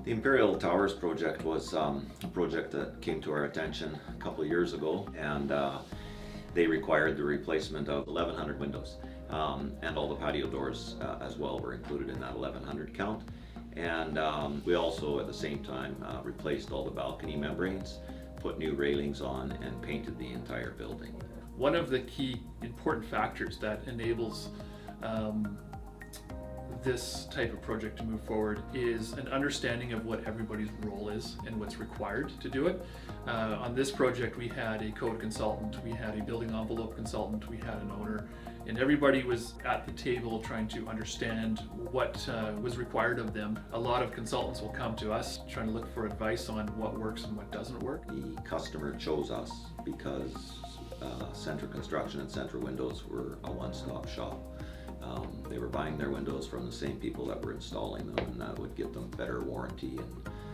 The Imperial Towers project was a project that came to our attention a couple of years ago, and they required the replacement of 1,100 windows, and all the patio doors as well were included in that 1,100 count. And we also at the same time replaced all the balcony membranes, put new railings on, and painted the entire building. One of the key important factors that enables this type of project to move forward is an understanding of what everybody's role is and what's required to do it. On this project we had a code consultant, we had a building envelope consultant, we had an owner, and everybody was at the table trying to understand what was required of them. A lot of consultants will come to us trying to look for advice on what works and what doesn't work. The customer chose us because Centra Construction and Centra Windows were a one-stop shop. They were buying their windows from the same people that were installing them, and that would give them better warranty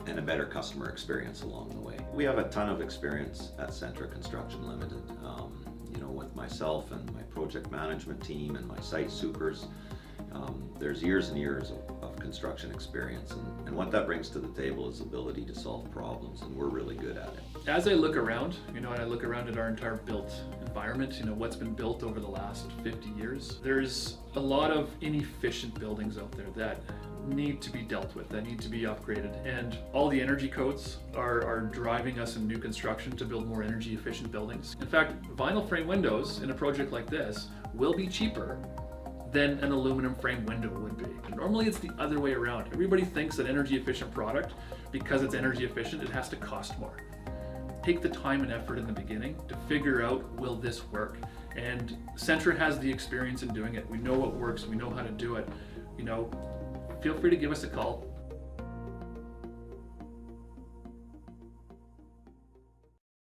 and a better customer experience along the way. We have a ton of experience at Centra Construction Limited. You know, with myself and my project management team and my site supers, there's years and years of construction experience, and what that brings to the table is ability to solve problems, and we're really good at it. As I look around, and I look around at our entire built environment, what's been built over the last 50 years, there's a lot of inefficient buildings out there that need to be dealt with, that need to be upgraded, and all the energy codes are driving us in new construction to build more energy efficient buildings. In fact, vinyl frame windows in a project like this will be cheaper than an aluminum frame window would be. Normally it's the other way around. Everybody thinks that energy efficient product, because it's energy efficient, it has to cost more. Take the time and effort in the beginning to figure out, will this work? And Centra has the experience in doing it. We know what works, we know how to do it. Feel free to give us a call.